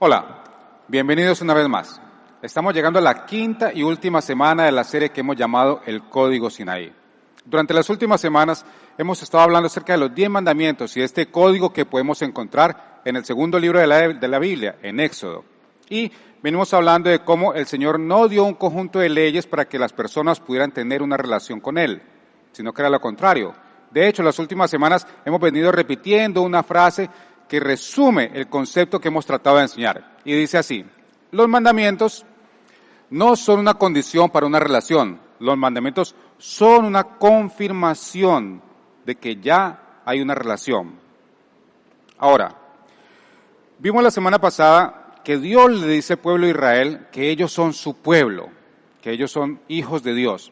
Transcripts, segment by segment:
Hola, bienvenidos una vez más. Estamos llegando a la quinta y última semana de la serie que hemos llamado El Código Sinaí. Durante las últimas semanas hemos estado hablando acerca de los 10 mandamientos y este código que podemos encontrar en el segundo libro de la Biblia, en Éxodo. Y venimos hablando de cómo el Señor no dio un conjunto de leyes para que las personas pudieran tener una relación con Él, sino que era lo contrario. De hecho, las últimas semanas hemos venido repitiendo una frase que resume el concepto que hemos tratado de enseñar. Y dice así: los mandamientos no son una condición para una relación. Los mandamientos son una confirmación de que ya hay una relación. Ahora, vimos la semana pasada que Dios le dice al pueblo de Israel que ellos son su pueblo, que ellos son hijos de Dios.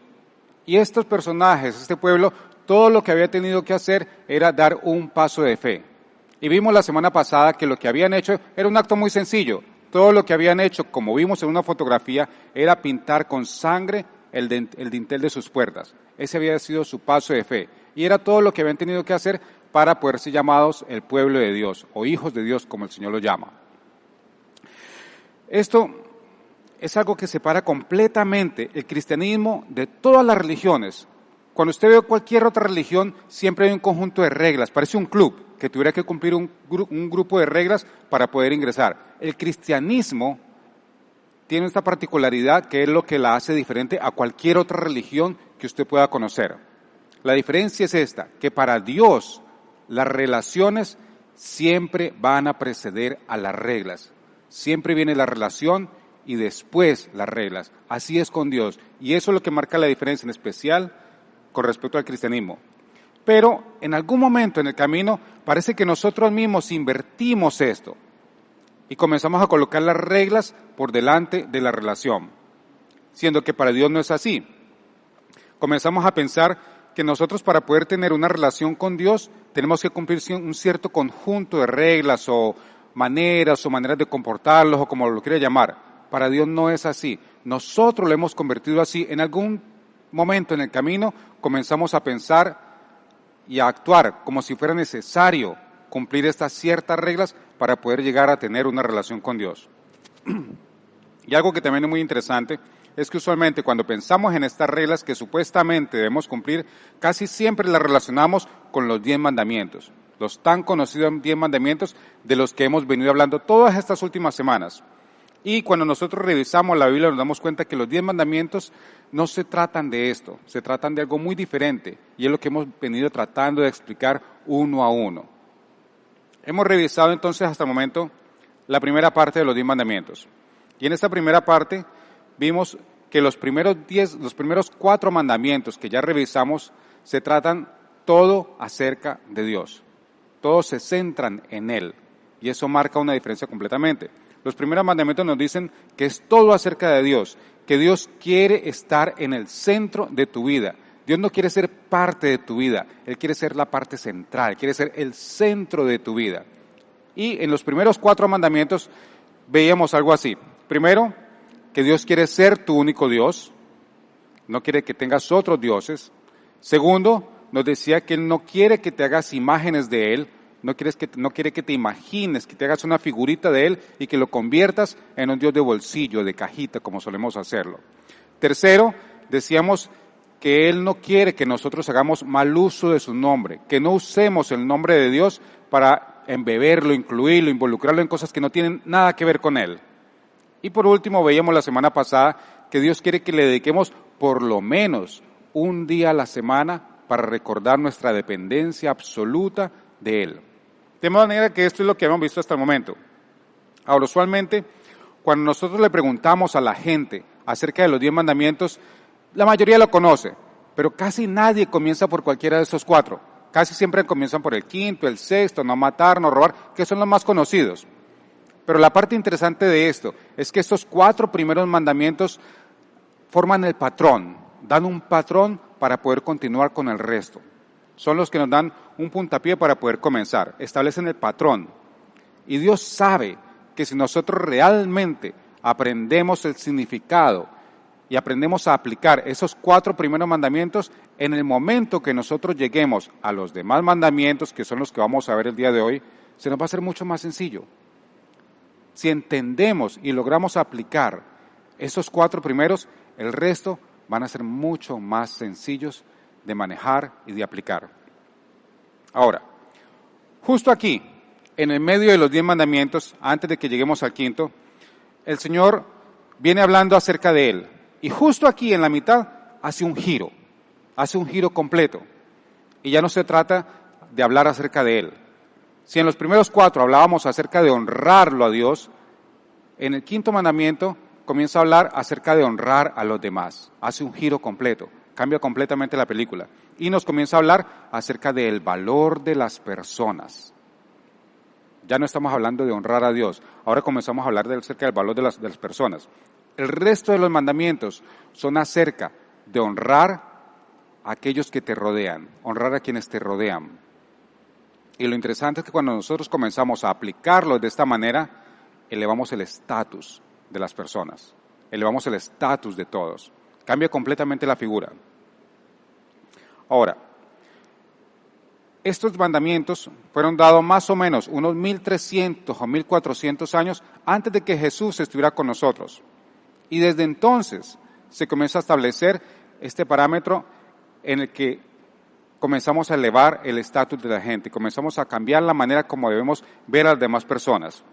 Y estos personajes, este pueblo, todo lo que había tenido que hacer era dar un paso de fe. Y vimos la semana pasada que lo que habían hecho era un acto muy sencillo. Todo lo que habían hecho, como vimos en una fotografía, era pintar con sangre el dintel de sus puertas. Ese había sido su paso de fe. Y era todo lo que habían tenido que hacer para poder ser llamados el pueblo de Dios, o hijos de Dios, como el Señor lo llama. Esto es algo que separa completamente el cristianismo de todas las religiones. Cuando usted ve cualquier otra religión, siempre hay un conjunto de reglas, parece un club que tuviera que cumplir un grupo de reglas para poder ingresar. El cristianismo tiene esta particularidad que es lo que la hace diferente a cualquier otra religión que usted pueda conocer. La diferencia es esta, que para Dios las relaciones siempre van a preceder a las reglas. Siempre viene la relación y después las reglas. Así es con Dios. Y eso es lo que marca la diferencia, en especial con respecto al cristianismo. Pero en algún momento en el camino parece que nosotros mismos invertimos esto y comenzamos a colocar las reglas por delante de la relación, siendo que para Dios no es así. Comenzamos a pensar que nosotros, para poder tener una relación con Dios, tenemos que cumplir un cierto conjunto de reglas o maneras de comportarlos, o como lo quiera llamar. Para Dios no es así. Nosotros lo hemos convertido así. En algún momento en el camino comenzamos a pensar y a actuar como si fuera necesario cumplir estas ciertas reglas para poder llegar a tener una relación con Dios. Y algo que también es muy interesante es que usualmente cuando pensamos en estas reglas que supuestamente debemos cumplir, casi siempre las relacionamos con los 10 mandamientos, los tan conocidos 10 mandamientos de los que hemos venido hablando todas estas últimas semanas. Y cuando nosotros revisamos la Biblia nos damos cuenta que los 10 mandamientos no se tratan de esto, se tratan de algo muy diferente, y es lo que hemos venido tratando de explicar uno a uno. Hemos revisado entonces hasta el momento la primera parte de los 10 mandamientos. Y en esta primera parte vimos que los primeros 4 mandamientos que ya revisamos se tratan todo acerca de Dios. Todos se centran en Él, y eso marca una diferencia completamente. Los primeros mandamientos nos dicen que es todo acerca de Dios, que Dios quiere estar en el centro de tu vida. Dios no quiere ser parte de tu vida, Él quiere ser la parte central, quiere ser el centro de tu vida. Y en los primeros 4 mandamientos veíamos algo así. Primero, que Dios quiere ser tu único Dios, no quiere que tengas otros dioses. Segundo, nos decía que Él no quiere que te hagas imágenes de Él, no quiere que te imagines, que te hagas una figurita de Él y que lo conviertas en un Dios de bolsillo, de cajita, como solemos hacerlo. Tercero, decíamos que Él no quiere que nosotros hagamos mal uso de su nombre, que no usemos el nombre de Dios para embeberlo, incluirlo, involucrarlo en cosas que no tienen nada que ver con Él. Y por último, veíamos la semana pasada que Dios quiere que le dediquemos por lo menos un día a la semana para recordar nuestra dependencia absoluta de Él. De manera que esto es lo que hemos visto hasta el momento. Ahora, usualmente, cuando nosotros le preguntamos a la gente acerca de los 10 mandamientos, la mayoría lo conoce, pero casi nadie comienza por cualquiera de esos 4. Casi siempre comienzan por el 5º, el 6º, no matar, no robar, que son los más conocidos. Pero la parte interesante de esto es que estos 4 primeros mandamientos forman el patrón, dan un patrón para poder continuar con el resto. Son los que nos dan un puntapié para poder comenzar, establecen el patrón. Y Dios sabe que si nosotros realmente aprendemos el significado y aprendemos a aplicar esos 4 primeros mandamientos, en el momento que nosotros lleguemos a los demás mandamientos, que son los que vamos a ver el día de hoy, se nos va a hacer mucho más sencillo. Si entendemos y logramos aplicar esos 4 primeros, el resto van a ser mucho más sencillos de manejar y de aplicar. Ahora, justo aquí, en el medio de los 10 mandamientos, antes de que lleguemos al 5º, el Señor viene hablando acerca de Él. Y justo aquí, en la mitad, hace un giro completo. Y ya no se trata de hablar acerca de Él. Si en los primeros 4 hablábamos acerca de honrarlo a Dios, en el 5º mandamiento comienza a hablar acerca de honrar a los demás. Hace un giro completo, cambia completamente la película. Y nos comienza a hablar acerca del valor de las personas. Ya no estamos hablando de honrar a Dios, ahora comenzamos a hablar acerca del valor de las personas. El resto de los mandamientos son acerca de honrar a aquellos que te rodean, honrar a quienes te rodean. Y lo interesante es que cuando nosotros comenzamos a aplicarlo de esta manera, elevamos el estatus de las personas, elevamos el estatus de todos. Cambia completamente la figura. Ahora, estos mandamientos fueron dados más o menos unos 1300 o 1400 años antes de que Jesús estuviera con nosotros. Y desde entonces se comienza a establecer este parámetro en el que comenzamos a elevar el estatus de la gente, comenzamos a cambiar la manera como debemos ver a las demás personas.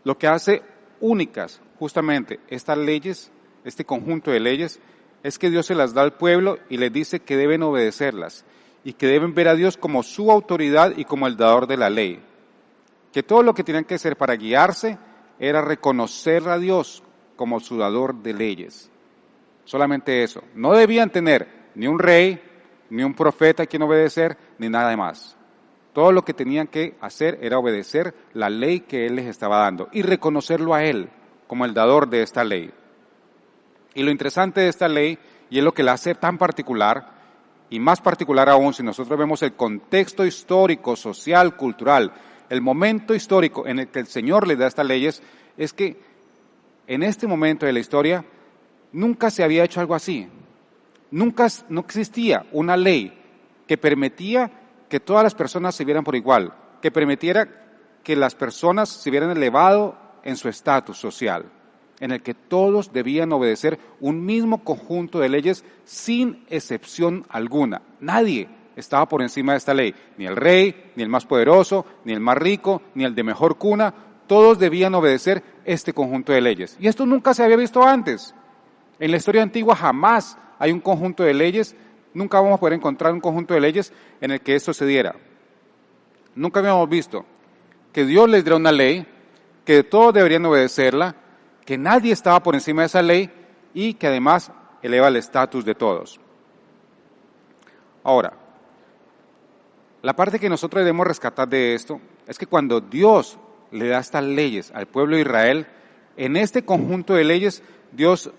Lo que hace únicas justamente estas leyes, este conjunto de leyes, es que Dios se las da al pueblo y les dice que deben obedecerlas y que deben ver a Dios como su autoridad y como el dador de la ley. Que todo lo que tenían que hacer para guiarse era reconocer a Dios como su dador de leyes. Solamente eso. No debían tener ni un rey, ni un profeta a quien obedecer, ni nada más. Todo lo que tenían que hacer era obedecer la ley que Él les estaba dando y reconocerlo a Él como el dador de esta ley. Y lo interesante de esta ley, y es lo que la hace tan particular, y más particular aún si nosotros vemos el contexto histórico, social, cultural, el momento histórico en el que el Señor les da estas leyes, es que en este momento de la historia nunca se había hecho algo así. No existía una ley que permitía que todas las personas se vieran por igual, que permitiera que las personas se vieran elevado en su estatus social, en el que todos debían obedecer un mismo conjunto de leyes sin excepción alguna. Nadie estaba por encima de esta ley, ni el rey, ni el más poderoso, ni el más rico, ni el de mejor cuna. Todos debían obedecer este conjunto de leyes. Y esto nunca se había visto antes. En la historia antigua jamás hay un conjunto de leyes, nunca vamos a poder encontrar un conjunto de leyes en el que esto se diera. Nunca habíamos visto que Dios les diera una ley, que todos deberían obedecerla, que nadie estaba por encima de esa ley y que además eleva el estatus de todos. Ahora, la parte que nosotros debemos rescatar de esto es que cuando Dios le da estas leyes al pueblo de Israel, en este conjunto de leyes Dios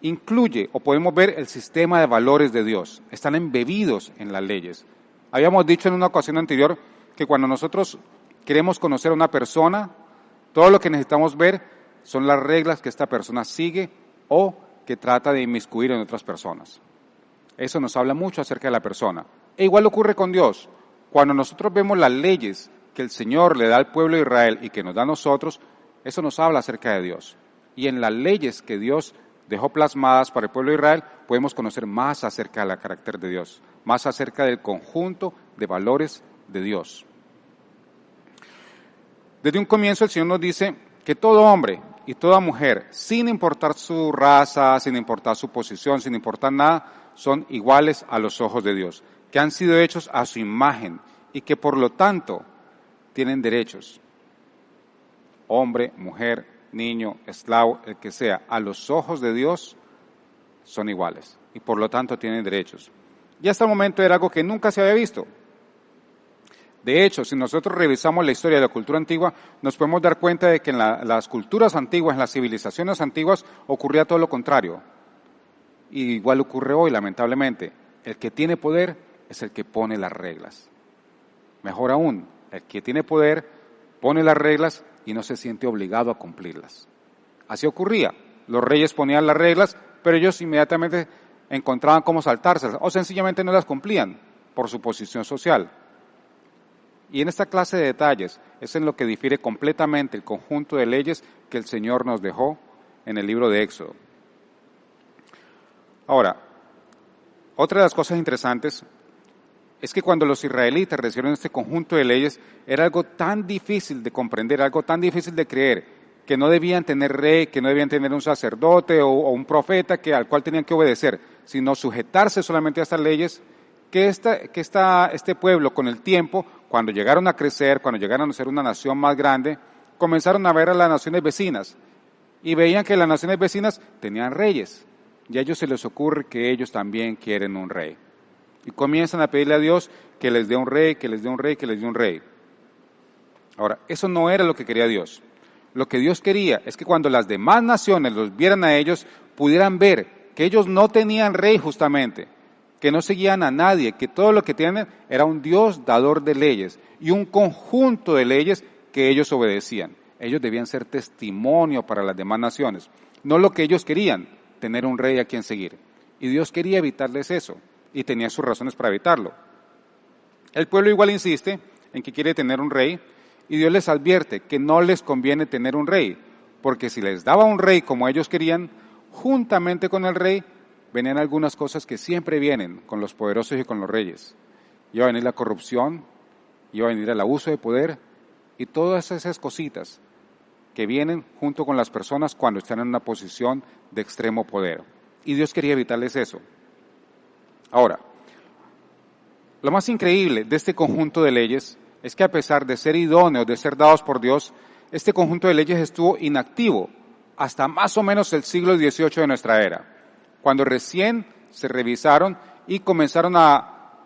incluye, o podemos ver, el sistema de valores de Dios. Están embebidos en las leyes. Habíamos dicho en una ocasión anterior que cuando nosotros queremos conocer a una persona, todo lo que necesitamos ver son las reglas que esta persona sigue o que trata de inmiscuir en otras personas. Eso nos habla mucho acerca de la persona. E igual ocurre con Dios. Cuando nosotros vemos las leyes que el Señor le da al pueblo de Israel y que nos da a nosotros, eso nos habla acerca de Dios. Y en las leyes que Dios dejó plasmadas para el pueblo de Israel, podemos conocer más acerca del carácter de Dios, más acerca del conjunto de valores de Dios. Desde un comienzo el Señor nos dice que todo hombre y toda mujer, sin importar su raza, sin importar su posición, sin importar nada, son iguales a los ojos de Dios, que han sido hechos a su imagen y que por lo tanto tienen derechos. Hombre, mujer, niño, esclavo, el que sea, a los ojos de Dios son iguales y por lo tanto tienen derechos. Y hasta el momento era algo que nunca se había visto. De hecho, si nosotros revisamos la historia de la cultura antigua, nos podemos dar cuenta de que en las culturas antiguas, en las civilizaciones antiguas, ocurría todo lo contrario. Y igual ocurre hoy, lamentablemente. El que tiene poder es el que pone las reglas. Mejor aún, el que tiene poder pone las reglas y no se siente obligado a cumplirlas. Así ocurría. Los reyes ponían las reglas, pero ellos inmediatamente encontraban cómo saltárselas o sencillamente no las cumplían por su posición social. Y en esta clase de detalles es en lo que difiere completamente el conjunto de leyes que el Señor nos dejó en el libro de Éxodo. Ahora, otra de las cosas interesantes es que cuando los israelitas recibieron este conjunto de leyes, era algo tan difícil de comprender, algo tan difícil de creer, que no debían tener rey, que no debían tener un sacerdote o un profeta al cual tenían que obedecer, sino sujetarse solamente a estas leyes, que este pueblo con el tiempo, cuando llegaron a crecer, cuando llegaron a ser una nación más grande, comenzaron a ver a las naciones vecinas y veían que las naciones vecinas tenían reyes y a ellos se les ocurre que ellos también quieren un rey. Y comienzan a pedirle a Dios que les dé un rey, que les dé un rey, que les dé un rey. Ahora, eso no era lo que quería Dios. Lo que Dios quería es que cuando las demás naciones los vieran a ellos, pudieran ver que ellos no tenían rey justamente, que no seguían a nadie, que todo lo que tienen era un Dios dador de leyes y un conjunto de leyes que ellos obedecían. Ellos debían ser testimonio para las demás naciones, no lo que ellos querían, tener un rey a quien seguir. Y Dios quería evitarles eso, y tenía sus razones para evitarlo. El pueblo igual insiste en que quiere tener un rey, y Dios les advierte que no les conviene tener un rey, porque si les daba un rey como ellos querían, juntamente con el rey, venían algunas cosas que siempre vienen con los poderosos y con los reyes. Iba a venir la corrupción, iba a venir el abuso de poder, y todas esas cositas que vienen junto con las personas cuando están en una posición de extremo poder. Y Dios quería evitarles eso. Ahora, lo más increíble de este conjunto de leyes es que a pesar de ser idóneos, de ser dados por Dios, este conjunto de leyes estuvo inactivo hasta más o menos el siglo XVIII de nuestra era, cuando recién se revisaron y comenzaron a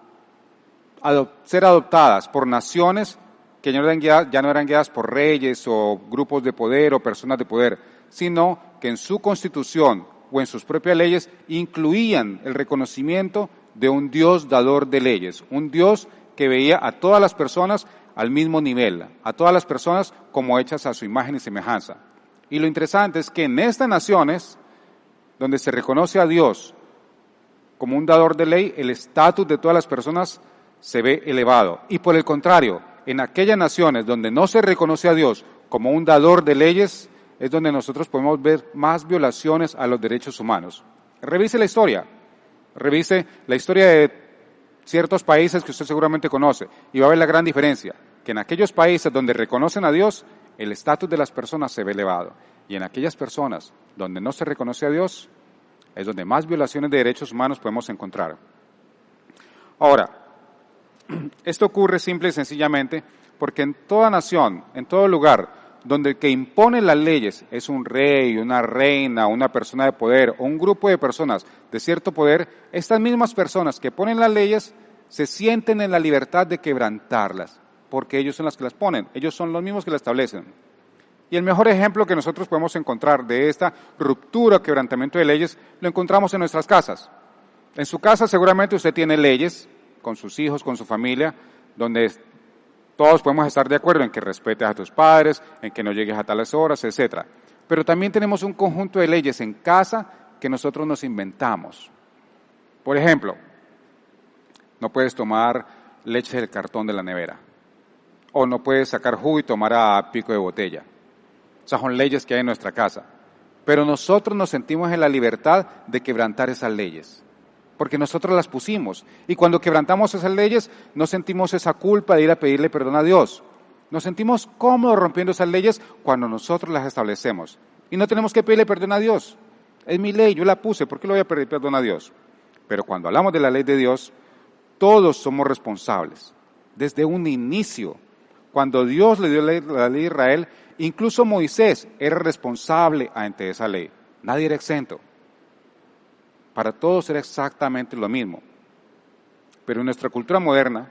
ser adoptadas por naciones que ya no eran guiadas por reyes o grupos de poder o personas de poder, sino que en su constitución o en sus propias leyes incluían el reconocimiento de un Dios dador de leyes, un Dios que veía a todas las personas al mismo nivel, a todas las personas como hechas a su imagen y semejanza. Y lo interesante es que en estas naciones, donde se reconoce a Dios como un dador de ley, el estatus de todas las personas se ve elevado. Y por el contrario, en aquellas naciones donde no se reconoce a Dios como un dador de leyes, es donde nosotros podemos ver más violaciones a los derechos humanos. Revise la historia de ciertos países que usted seguramente conoce y va a ver la gran diferencia, que en aquellos países donde reconocen a Dios, el estatus de las personas se ve elevado. Y en aquellas personas donde no se reconoce a Dios, es donde más violaciones de derechos humanos podemos encontrar. Ahora, esto ocurre simple y sencillamente porque en toda nación, en todo lugar, donde el que impone las leyes es un rey, una reina, una persona de poder o un grupo de personas de cierto poder, estas mismas personas que ponen las leyes se sienten en la libertad de quebrantarlas, porque ellos son las que las ponen, ellos son los mismos que las establecen. Y el mejor ejemplo que nosotros podemos encontrar de esta ruptura o quebrantamiento de leyes lo encontramos en nuestras casas. En su casa seguramente usted tiene leyes con sus hijos, con su familia, donde todos podemos estar de acuerdo en que respetes a tus padres, en que no llegues a tales horas, etc. Pero también tenemos un conjunto de leyes en casa que nosotros nos inventamos. Por ejemplo, no puedes tomar leche del cartón de la nevera. O no puedes sacar jugo y tomar a pico de botella. Esas son leyes que hay en nuestra casa. Pero nosotros nos sentimos en la libertad de quebrantar esas leyes, porque nosotros las pusimos. Y cuando quebrantamos esas leyes, no sentimos esa culpa de ir a pedirle perdón a Dios. Nos sentimos cómodos rompiendo esas leyes cuando nosotros las establecemos. Y no tenemos que pedirle perdón a Dios. Es mi ley, yo la puse, ¿por qué le voy a pedir perdón a Dios? Pero cuando hablamos de la ley de Dios, todos somos responsables. Desde un inicio, cuando Dios le dio la ley a Israel, incluso Moisés era responsable ante esa ley. Nadie era exento. Para todos era exactamente lo mismo. Pero en nuestra cultura moderna,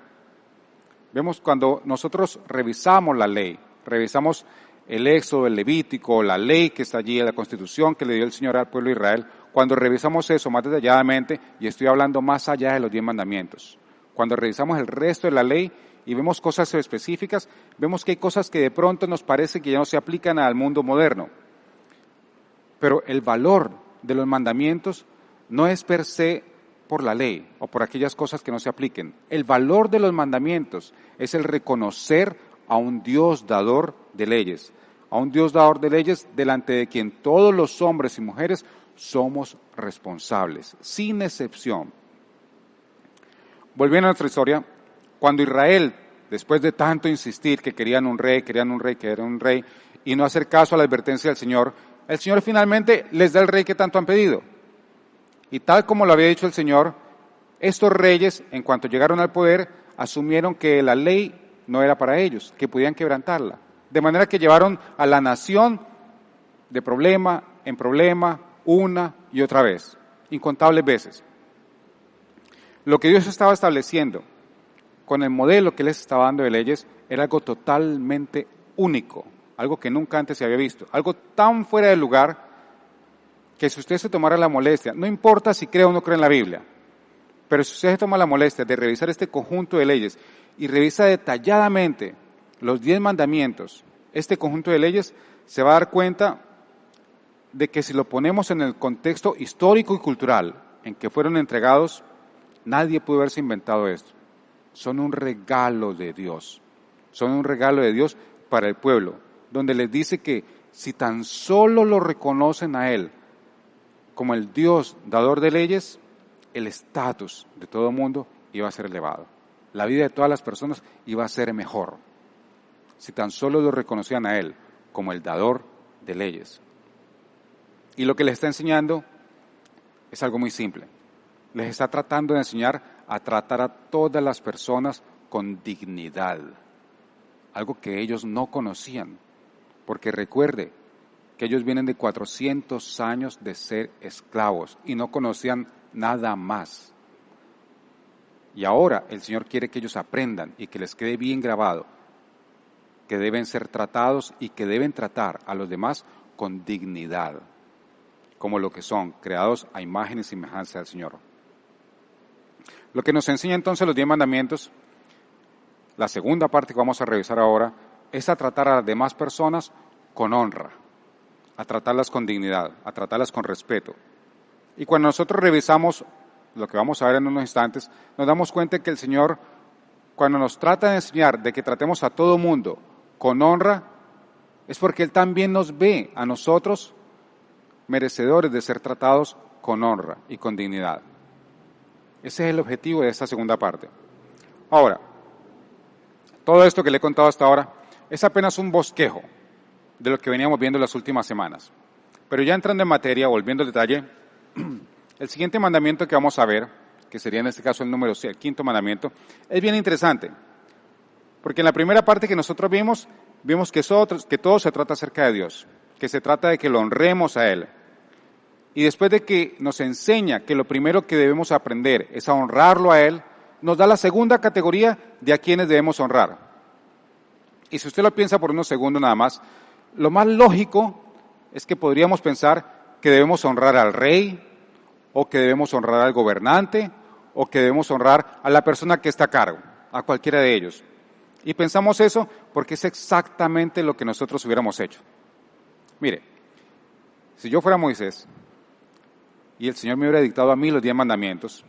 vemos cuando nosotros revisamos la ley, revisamos el Éxodo, el Levítico, la ley que está allí, la Constitución que le dio el Señor al pueblo de Israel, cuando revisamos eso más detalladamente, y estoy hablando más allá de los 10 mandamientos, cuando revisamos el resto de la ley y vemos cosas específicas, vemos que hay cosas que de pronto nos parece que ya no se aplican al mundo moderno. Pero el valor de los mandamientos no es per se por la ley o por aquellas cosas que no se apliquen. El valor de los mandamientos es el reconocer a un Dios dador de leyes, a un Dios dador de leyes delante de quien todos los hombres y mujeres somos responsables, sin excepción. Volviendo a nuestra historia, cuando Israel, después de tanto insistir que querían un rey, y no hacer caso a la advertencia del Señor, el Señor finalmente les da el rey que tanto han pedido. Y tal como lo había dicho el Señor, estos reyes, en cuanto llegaron al poder, asumieron que la ley no era para ellos, que podían quebrantarla. De manera que llevaron a la nación de problema en problema, una y otra vez, incontables veces. Lo que Dios estaba estableciendo con el modelo que les estaba dando de leyes era algo totalmente único, algo que nunca antes se había visto, algo tan fuera de lugar que si usted se tomara la molestia, no importa si cree o no cree en la Biblia, pero si usted se toma la molestia de revisar este conjunto de leyes y revisa detalladamente los 10 mandamientos, este conjunto de leyes, se va a dar cuenta de que si lo ponemos en el contexto histórico y cultural en que fueron entregados, nadie pudo haberse inventado esto. Son un regalo de Dios. Son un regalo de Dios para el pueblo, donde les dice que si tan solo lo reconocen a Él como el Dios dador de leyes, el estatus de todo el mundo iba a ser elevado. La vida de todas las personas iba a ser mejor. Si tan solo lo reconocían a Él como el dador de leyes. Y lo que les está enseñando es algo muy simple. Les está tratando de enseñar a tratar a todas las personas con dignidad. Algo que ellos no conocían. Porque recuerde que ellos vienen de 400 años de ser esclavos y no conocían nada más. Y ahora el Señor quiere que ellos aprendan y que les quede bien grabado que deben ser tratados y que deben tratar a los demás con dignidad, como lo que son, creados a imagen y semejanza del Señor. Lo que nos enseña entonces los 10 mandamientos, la segunda parte que vamos a revisar ahora, es a tratar a las demás personas con honra, a tratarlas con dignidad, a tratarlas con respeto. Y cuando nosotros revisamos lo que vamos a ver en unos instantes, nos damos cuenta que el Señor, cuando nos trata de enseñar de que tratemos a todo mundo con honra, es porque Él también nos ve a nosotros merecedores de ser tratados con honra y con dignidad. Ese es el objetivo de esta segunda parte. Ahora, todo esto que le he contado hasta ahora es apenas un bosquejo de lo que veníamos viendo las últimas semanas. Pero ya entrando en materia, volviendo al detalle, el siguiente mandamiento que vamos a ver, que sería en este caso el quinto mandamiento, es bien interesante. Porque en la primera parte que nosotros vimos que todo se trata acerca de Dios, que se trata de que lo honremos a Él. Y después de que nos enseña que lo primero que debemos aprender es a honrarlo a Él, nos da la segunda categoría de a quienes debemos honrar. Y si usted lo piensa por unos segundos nada más, lo más lógico es que podríamos pensar que debemos honrar al rey, o que debemos honrar al gobernante, o que debemos honrar a la persona que está a cargo, a cualquiera de ellos. Y pensamos eso porque es exactamente lo que nosotros hubiéramos hecho. Mire, si yo fuera Moisés y el Señor me hubiera dictado a mí los 10 mandamientos,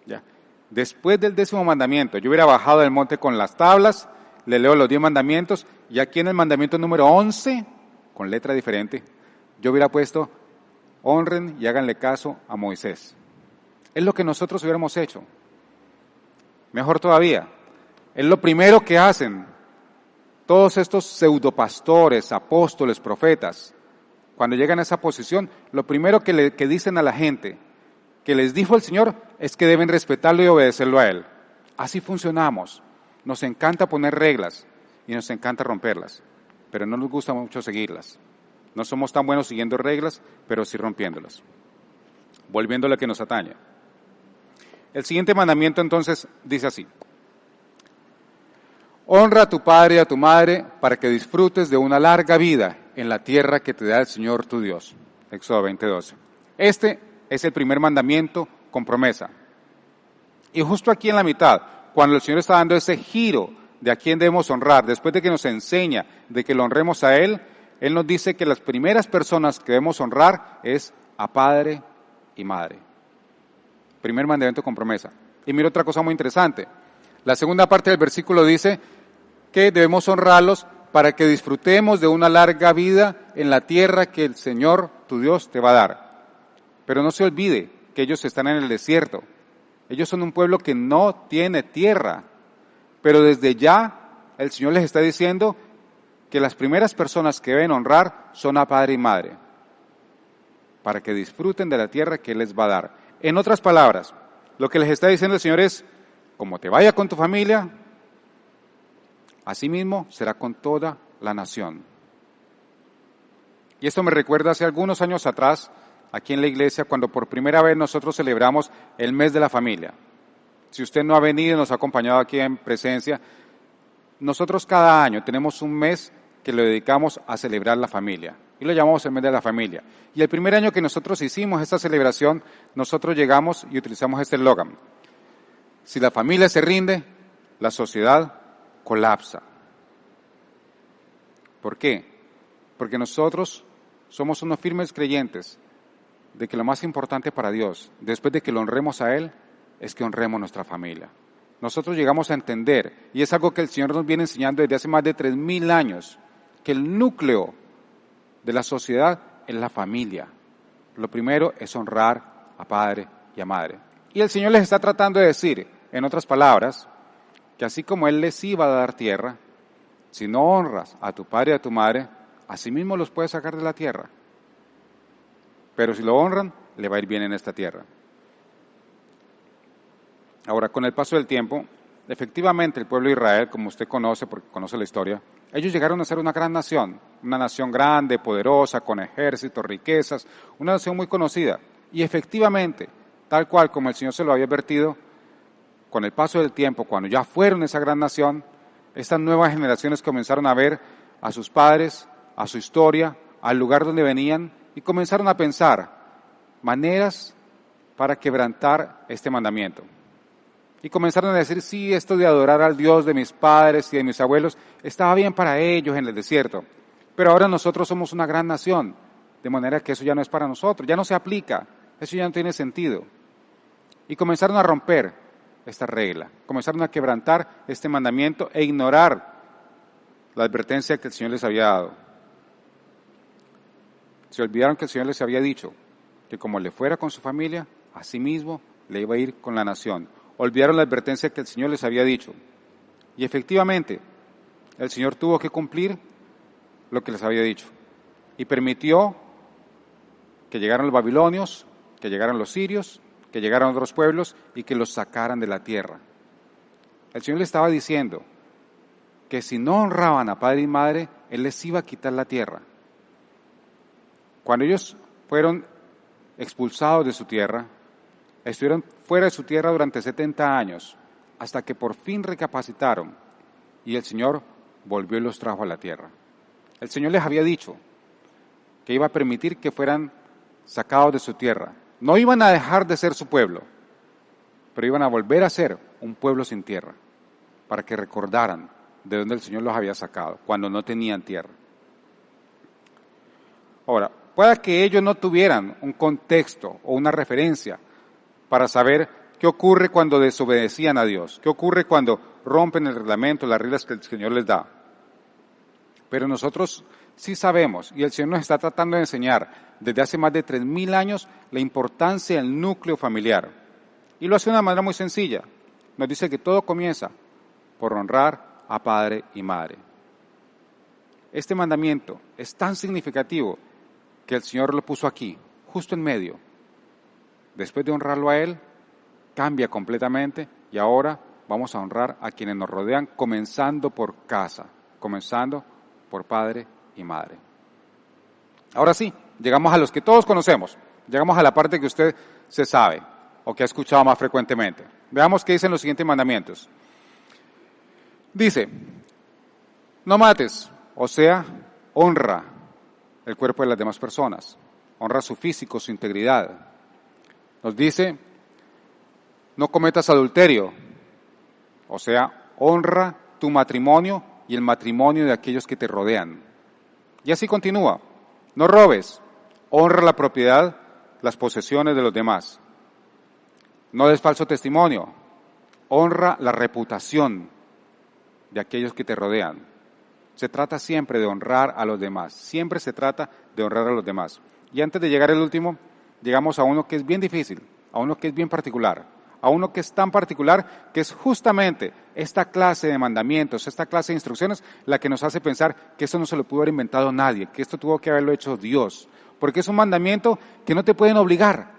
ya, después del 10º mandamiento, yo hubiera bajado del monte con las tablas, le leo los 10 mandamientos, y aquí en el mandamiento número 11, con letra diferente, yo hubiera puesto, honren y háganle caso a Moisés. Es lo que nosotros hubiéramos hecho. Mejor todavía, es lo primero que hacen todos estos pseudopastores, apóstoles, profetas. Cuando llegan a esa posición, lo primero que dicen a la gente, que les dijo el Señor, es que deben respetarlo y obedecerlo a Él. Así funcionamos. Nos encanta poner reglas y nos encanta romperlas, pero no nos gusta mucho seguirlas. No somos tan buenos siguiendo reglas, pero sí rompiéndolas. Volviendo a lo que nos atañe. El siguiente mandamiento entonces dice así: honra a tu padre y a tu madre para que disfrutes de una larga vida en la tierra que te da el Señor tu Dios. Éxodo 20:12. Este es el primer mandamiento con promesa. Y justo aquí en la mitad, cuando el Señor está dando ese giro de a quién debemos honrar, después de que nos enseña de que lo honremos a Él, Él nos dice que las primeras personas que debemos honrar es a padre y madre. Primer mandamiento con promesa. Y mira otra cosa muy interesante. La segunda parte del versículo dice que debemos honrarlos para que disfrutemos de una larga vida en la tierra que el Señor, tu Dios, te va a dar. Pero no se olvide que ellos están en el desierto. Ellos son un pueblo que no tiene tierra. Pero desde ya el Señor les está diciendo que las primeras personas que deben honrar son a padre y madre, para que disfruten de la tierra que Él les va a dar. En otras palabras, lo que les está diciendo el Señor es, como te vaya con tu familia, así mismo será con toda la nación. Y esto me recuerda hace algunos años atrás, aquí en la iglesia, cuando por primera vez nosotros celebramos el mes de la familia. Si usted no ha venido y nos ha acompañado aquí en presencia, nosotros cada año tenemos un mes que lo dedicamos a celebrar la familia. Y lo llamamos el mes de la familia. Y el primer año que nosotros hicimos esta celebración, nosotros llegamos y utilizamos este eslogan. Si la familia se rinde, la sociedad colapsa. ¿Por qué? Porque nosotros somos unos firmes creyentes de que lo más importante para Dios, después de que lo honremos a Él, es que honremos nuestra familia. Nosotros llegamos a entender, y es algo que el Señor nos viene enseñando desde hace más de 3,000 años, que el núcleo de la sociedad es la familia. Lo primero es honrar a padre y a madre. Y el Señor les está tratando de decir, en otras palabras, que así como Él les iba a dar tierra, si no honras a tu padre y a tu madre, así mismo los puedes sacar de la tierra. Pero si lo honran, le va a ir bien en esta tierra. Ahora, con el paso del tiempo, efectivamente el pueblo de Israel, como usted conoce, porque conoce la historia, ellos llegaron a ser una gran nación, una nación grande, poderosa, con ejércitos, riquezas, una nación muy conocida. Y efectivamente, tal cual como el Señor se lo había advertido, con el paso del tiempo, cuando ya fueron esa gran nación, estas nuevas generaciones comenzaron a ver a sus padres, a su historia, al lugar donde venían, y comenzaron a pensar maneras para quebrantar este mandamiento. Y comenzaron a decir, sí, esto de adorar al Dios de mis padres y de mis abuelos estaba bien para ellos en el desierto, pero ahora nosotros somos una gran nación, de manera que eso ya no es para nosotros, ya no se aplica, eso ya no tiene sentido. Y comenzaron a romper esta regla, comenzaron a quebrantar este mandamiento e ignorar la advertencia que el Señor les había dado. Se olvidaron que el Señor les había dicho que como le fuera con su familia, así mismo le iba a ir con la nación. Olvidaron la advertencia que el Señor les había dicho. Y efectivamente, el Señor tuvo que cumplir lo que les había dicho. Y permitió que llegaran los babilonios, que llegaran los sirios, que llegaran otros pueblos y que los sacaran de la tierra. El Señor les estaba diciendo que si no honraban a padre y madre, Él les iba a quitar la tierra. Cuando ellos fueron expulsados de su tierra, estuvieron fuera de su tierra durante 70 años, hasta que por fin recapacitaron y el Señor volvió y los trajo a la tierra. El Señor les había dicho que iba a permitir que fueran sacados de su tierra. No iban a dejar de ser su pueblo, pero iban a volver a ser un pueblo sin tierra, para que recordaran de dónde el Señor los había sacado, cuando no tenían tierra. Ahora, pueda que ellos no tuvieran un contexto o una referencia para saber qué ocurre cuando desobedecían a Dios, qué ocurre cuando rompen el reglamento, las reglas que el Señor les da. Pero nosotros sí sabemos, y el Señor nos está tratando de enseñar desde hace más de 3,000 años la importancia del núcleo familiar. Y lo hace de una manera muy sencilla. Nos dice que todo comienza por honrar a padre y madre. Este mandamiento es tan significativo que el Señor lo puso aquí, justo en medio. Después de honrarlo a Él, cambia completamente y ahora vamos a honrar a quienes nos rodean, comenzando por casa, comenzando por padre y madre. Ahora sí, llegamos a los que todos conocemos, llegamos a la parte que usted se sabe o que ha escuchado más frecuentemente. Veamos qué dicen los siguientes mandamientos. Dice, no mates, o sea, honra el cuerpo de las demás personas, honra su físico, su integridad. Nos dice, no cometas adulterio, o sea, honra tu matrimonio y el matrimonio de aquellos que te rodean. Y así continúa, no robes, honra la propiedad, las posesiones de los demás. No des falso testimonio. Honra la reputación de aquellos que te rodean. Se trata siempre de honrar a los demás. Siempre se trata de honrar a los demás. Y antes de llegar al último, llegamos a uno que es bien difícil, a uno que es bien particular, a uno que es tan particular que es justamente esta clase de mandamientos, esta clase de instrucciones, la que nos hace pensar que esto no se lo pudo haber inventado nadie, que esto tuvo que haberlo hecho Dios. Porque es un mandamiento que no te pueden obligar.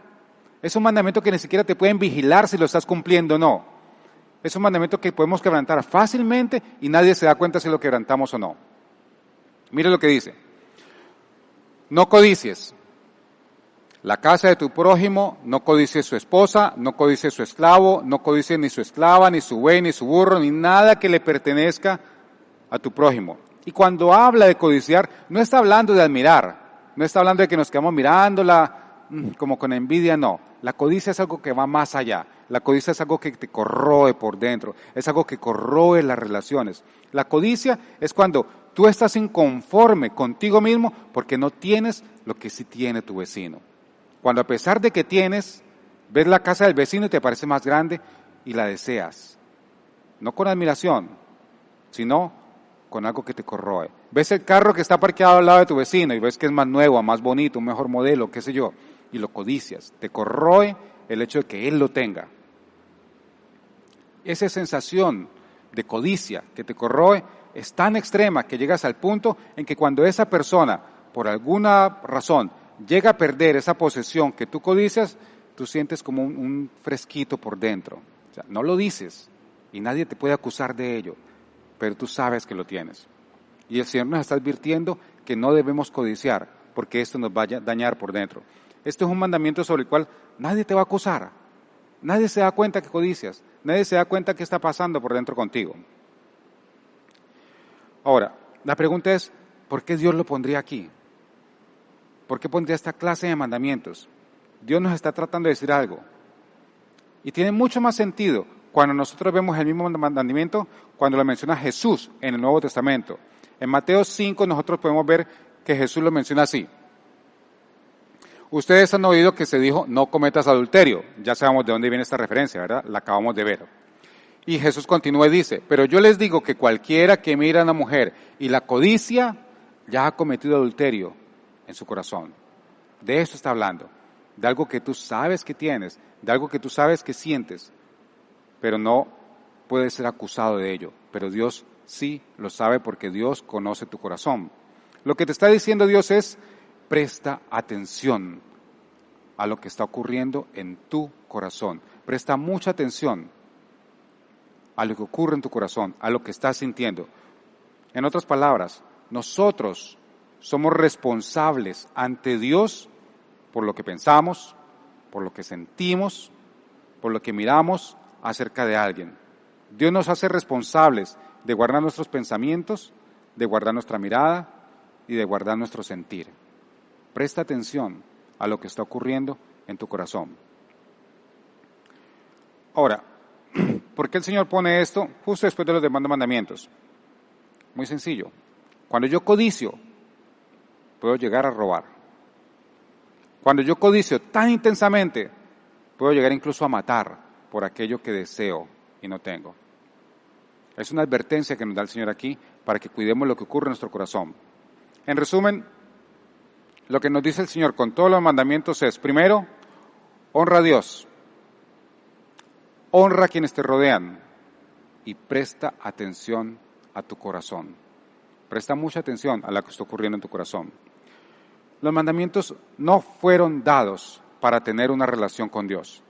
Es un mandamiento que ni siquiera te pueden vigilar si lo estás cumpliendo o no. Es un mandamiento que podemos quebrantar fácilmente y nadie se da cuenta si lo quebrantamos o no. Mire lo que dice. No codicies la casa de tu prójimo, no codicies su esposa, no codicies su esclavo, no codicies ni su esclava, ni su buey, ni su burro, ni nada que le pertenezca a tu prójimo. Y cuando habla de codiciar, no está hablando de admirar, no está hablando de que nos quedamos mirándola como con envidia, no. La codicia es algo que va más allá. La codicia es algo que te corroe por dentro, es algo que corroe las relaciones. La codicia es cuando tú estás inconforme contigo mismo porque no tienes lo que sí tiene tu vecino. Cuando a pesar de que tienes, ves la casa del vecino y te parece más grande y la deseas. No con admiración, sino con algo que te corroe. Ves el carro que está parqueado al lado de tu vecino y ves que es más nuevo, más bonito, un mejor modelo, qué sé yo, y lo codicias. Te corroe el hecho de que él lo tenga. Esa sensación de codicia que te corroe es tan extrema que llegas al punto en que cuando esa persona, por alguna razón, llega a perder esa posesión que tú codicias, tú sientes como un fresquito por dentro. O sea, no lo dices y nadie te puede acusar de ello, pero tú sabes que lo tienes. Y el Señor nos está advirtiendo que no debemos codiciar porque esto nos va a dañar por dentro. Este es un mandamiento sobre el cual nadie te va a acusar. Nadie se da cuenta que codicias. Nadie se da cuenta que está pasando por dentro contigo. Ahora, la pregunta es, ¿por qué Dios lo pondría aquí? ¿Por qué pondría esta clase de mandamientos? Dios nos está tratando de decir algo. Y tiene mucho más sentido cuando nosotros vemos el mismo mandamiento cuando lo menciona Jesús en el Nuevo Testamento. En Mateo 5 nosotros podemos ver que Jesús lo menciona así. Ustedes han oído que se dijo, no cometas adulterio. Ya sabemos de dónde viene esta referencia, ¿verdad? La acabamos de ver. Y Jesús continúa y dice, pero yo les digo que cualquiera que mira a una mujer y la codicia, ya ha cometido adulterio en su corazón. De eso está hablando, de algo que tú sabes que tienes, de algo que tú sabes que sientes, pero no puedes ser acusado de ello. Pero Dios sí lo sabe porque Dios conoce tu corazón. Lo que te está diciendo Dios es, presta atención a lo que está ocurriendo en tu corazón. Presta mucha atención a lo que ocurre en tu corazón, a lo que estás sintiendo. En otras palabras, nosotros somos responsables ante Dios por lo que pensamos, por lo que sentimos, por lo que miramos acerca de alguien. Dios nos hace responsables de guardar nuestros pensamientos, de guardar nuestra mirada y de guardar nuestro sentir. Presta atención a lo que está ocurriendo en tu corazón. Ahora, ¿por qué el Señor pone esto justo después de los demás mandamientos? Muy sencillo. Cuando yo codicio, puedo llegar a robar. Cuando yo codicio tan intensamente, puedo llegar incluso a matar por aquello que deseo y no tengo. Es una advertencia que nos da el Señor aquí para que cuidemos lo que ocurre en nuestro corazón. En resumen, lo que nos dice el Señor con todos los mandamientos es, primero, honra a Dios, honra a quienes te rodean y presta atención a tu corazón. Presta mucha atención a lo que está ocurriendo en tu corazón. Los mandamientos no fueron dados para tener una relación con Dios.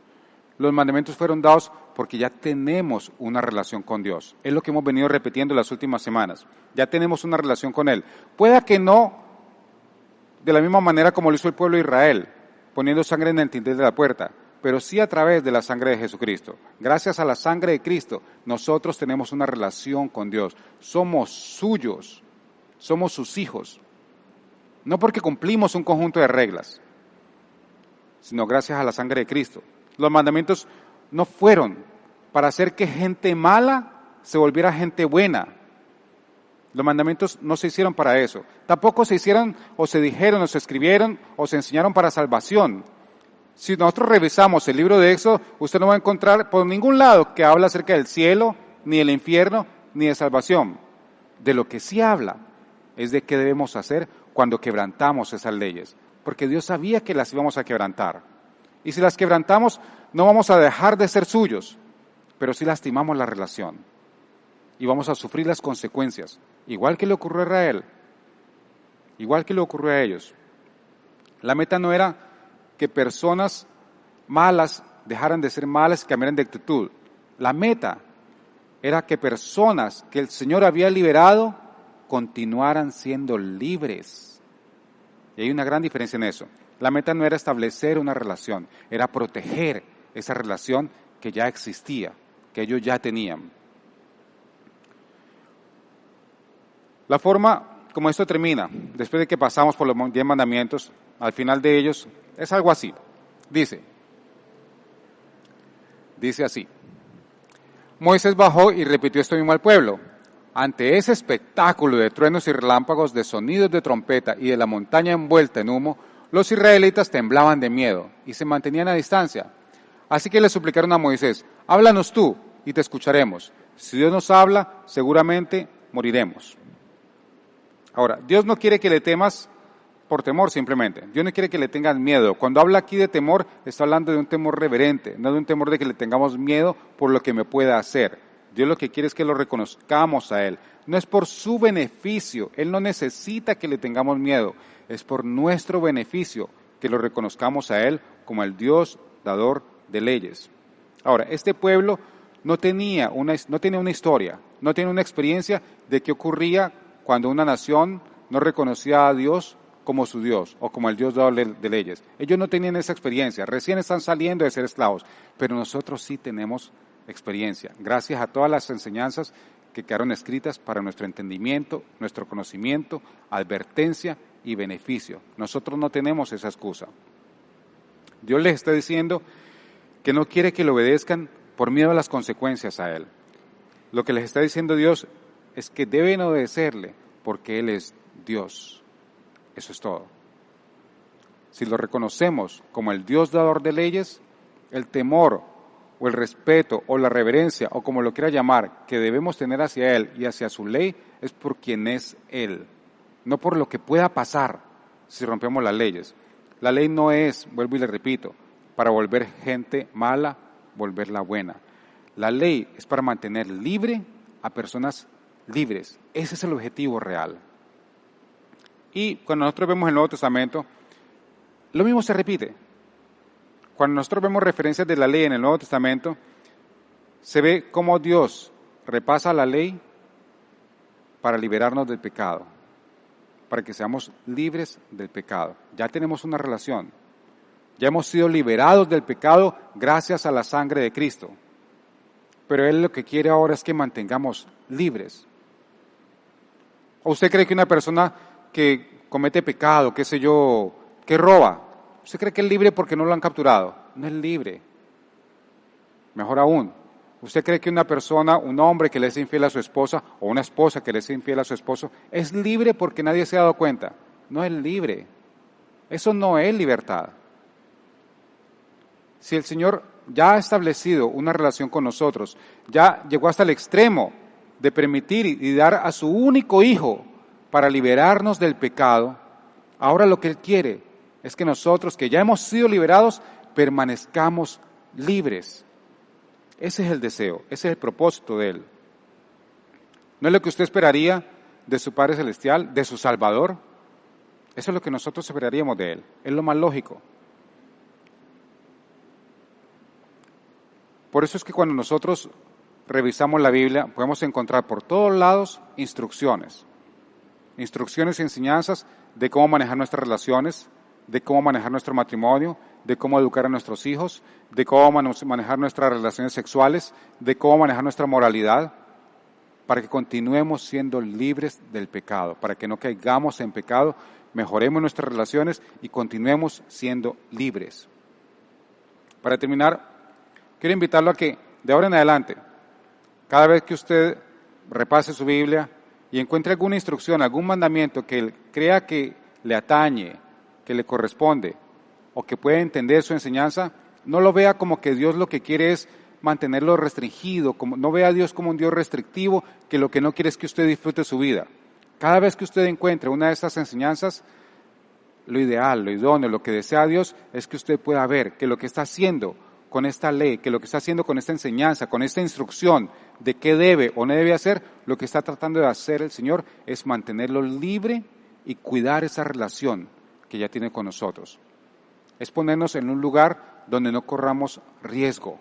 Los mandamientos fueron dados porque ya tenemos una relación con Dios. Es lo que hemos venido repitiendo las últimas semanas. Ya tenemos una relación con Él. Pueda que no de la misma manera como lo hizo el pueblo de Israel, poniendo sangre en el dintel de la puerta, pero sí a través de la sangre de Jesucristo. Gracias a la sangre de Cristo, nosotros tenemos una relación con Dios. Somos suyos, somos sus hijos. No porque cumplimos un conjunto de reglas, sino gracias a la sangre de Cristo. Los mandamientos no fueron para hacer que gente mala se volviera gente buena. Los mandamientos no se hicieron para eso. Tampoco se hicieron o se dijeron o se escribieron o se enseñaron para salvación. Si nosotros revisamos el libro de Éxodo, usted no va a encontrar por ningún lado que habla acerca del cielo, ni del infierno, ni de salvación. De lo que sí habla es de qué debemos hacer cuando quebrantamos esas leyes, porque Dios sabía que las íbamos a quebrantar. Y si las quebrantamos, no vamos a dejar de ser suyos, pero sí lastimamos la relación. Y vamos a sufrir las consecuencias, igual que le ocurrió a Israel, igual que le ocurrió a ellos. La meta no era que personas malas dejaran de ser malas y cambiaran de actitud. La meta era que personas que el Señor había liberado continuaran siendo libres. Y hay una gran diferencia en eso. La meta no era establecer una relación, era proteger esa relación que ya existía, que ellos ya tenían. La forma como esto termina, después de que pasamos por los 10 mandamientos, al final de ellos, es algo así. Dice así: Moisés bajó y repitió esto mismo al pueblo. Ante ese espectáculo de truenos y relámpagos, de sonidos de trompeta y de la montaña envuelta en humo, los israelitas temblaban de miedo y se mantenían a distancia. Así que le suplicaron a Moisés: háblanos tú y te escucharemos. Si Dios nos habla, seguramente moriremos. Ahora, Dios no quiere que le temas por temor simplemente. Dios no quiere que le tengas miedo. Cuando habla aquí de temor, está hablando de un temor reverente, no de un temor de que le tengamos miedo por lo que me pueda hacer. Dios lo que quiere es que lo reconozcamos a Él. No es por su beneficio. Él no necesita que le tengamos miedo. Es por nuestro beneficio que lo reconozcamos a Él como el Dios dador de leyes. Ahora, este pueblo no tenía una historia, no tenía una experiencia de qué ocurría cuando una nación no reconocía a Dios como su Dios o como el Dios dador de leyes. Ellos no tenían esa experiencia, recién están saliendo de ser esclavos, pero nosotros sí tenemos experiencia, gracias a todas las enseñanzas que quedaron escritas para nuestro entendimiento, nuestro conocimiento, advertencia y beneficio. Nosotros no tenemos esa excusa. Dios les está diciendo que no quiere que le obedezcan por miedo a las consecuencias a Él. Lo que les está diciendo Dios es que deben obedecerle porque Él es Dios. Eso es todo. Si lo reconocemos como el Dios dador de leyes, el temor o el respeto o la reverencia o como lo quiera llamar que debemos tener hacia Él y hacia su ley es por quien es Él, no por lo que pueda pasar si rompemos las leyes. La ley no es, vuelvo y le repito, para volver gente mala, volverla buena. La ley es para mantener libre a personas libres. Ese es el objetivo real. Y cuando nosotros vemos el Nuevo Testamento, lo mismo se repite. Cuando nosotros vemos referencias de la ley en el Nuevo Testamento, se ve cómo Dios repasa la ley para liberarnos del pecado, para que seamos libres del pecado. Ya tenemos una relación. Ya hemos sido liberados del pecado gracias a la sangre de Cristo. Pero Él lo que quiere ahora es que mantengamos libres. ¿O usted cree que una persona que comete pecado, qué sé yo, que roba, usted cree que es libre porque no lo han capturado? No es libre. Mejor aún, ¿usted cree que una persona, un hombre que le es infiel a su esposa o una esposa que le es infiel a su esposo es libre porque nadie se ha dado cuenta? No es libre. Eso no es libertad. Si el Señor ya ha establecido una relación con nosotros, ya llegó hasta el extremo de permitir y dar a su único hijo para liberarnos del pecado, ahora lo que Él quiere es que nosotros, que ya hemos sido liberados, permanezcamos libres. Ese es el deseo, ese es el propósito de Él. ¿No es lo que usted esperaría de su Padre Celestial, de su Salvador? Eso es lo que nosotros esperaríamos de Él, es lo más lógico. Por eso es que cuando nosotros revisamos la Biblia, podemos encontrar por todos lados instrucciones y enseñanzas de cómo manejar nuestras relaciones, de cómo manejar nuestro matrimonio, de cómo educar a nuestros hijos, de cómo manejar nuestras relaciones sexuales, de cómo manejar nuestra moralidad, para que continuemos siendo libres del pecado, para que no caigamos en pecado, mejoremos nuestras relaciones y continuemos siendo libres. Para terminar, quiero invitarlo a que de ahora en adelante, cada vez que usted repase su Biblia y encuentre alguna instrucción, algún mandamiento que él crea que le atañe, que le corresponde, o que puede entender su enseñanza, no lo vea como que Dios lo que quiere es mantenerlo restringido, no vea a Dios como un Dios restrictivo que lo que no quiere es que usted disfrute su vida. Cada vez que usted encuentre una de estas enseñanzas, lo ideal, lo idóneo, lo que desea Dios es que usted pueda ver que lo que está haciendo con esta ley, que lo que está haciendo con esta enseñanza, con esta instrucción de qué debe o no debe hacer, lo que está tratando de hacer el Señor es mantenerlo libre y cuidar esa relación que ya tiene con nosotros. Es ponernos en un lugar donde no corramos riesgo.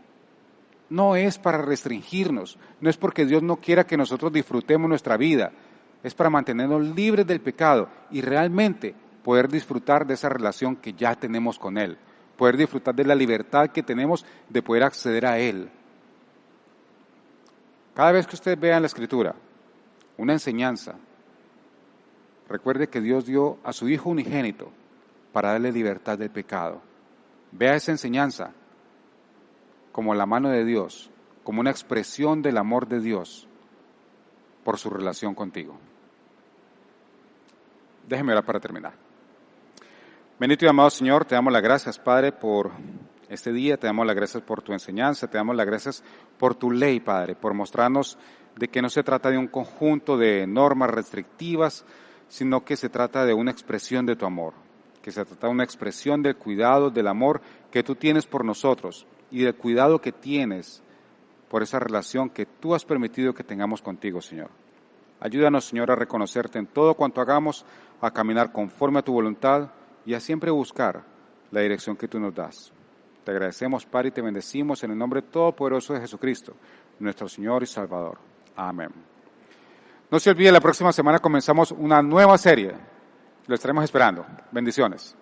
No es para restringirnos, no es porque Dios no quiera que nosotros disfrutemos nuestra vida, es para mantenernos libres del pecado y realmente poder disfrutar de esa relación que ya tenemos con Él, poder disfrutar de la libertad que tenemos de poder acceder a Él. Cada vez que usted vea en la Escritura una enseñanza, recuerde que Dios dio a su Hijo unigénito para darle libertad del pecado. Vea esa enseñanza como la mano de Dios, como una expresión del amor de Dios por su relación contigo. Déjeme orar para terminar. Bendito y amado Señor, te damos las gracias, Padre, por este día, te damos las gracias por tu enseñanza, te damos las gracias por tu ley, Padre, por mostrarnos de que no se trata de un conjunto de normas restrictivas, sino que se trata de una expresión de tu amor, que se trata de una expresión del cuidado, del amor que tú tienes por nosotros y del cuidado que tienes por esa relación que tú has permitido que tengamos contigo, Señor. Ayúdanos, Señor, a reconocerte en todo cuanto hagamos, a caminar conforme a tu voluntad y a siempre buscar la dirección que tú nos das. Te agradecemos, Padre, y te bendecimos en el nombre todopoderoso de Jesucristo, nuestro Señor y Salvador. Amén. No se olvide, la próxima semana comenzamos una nueva serie. Lo estaremos esperando. Bendiciones.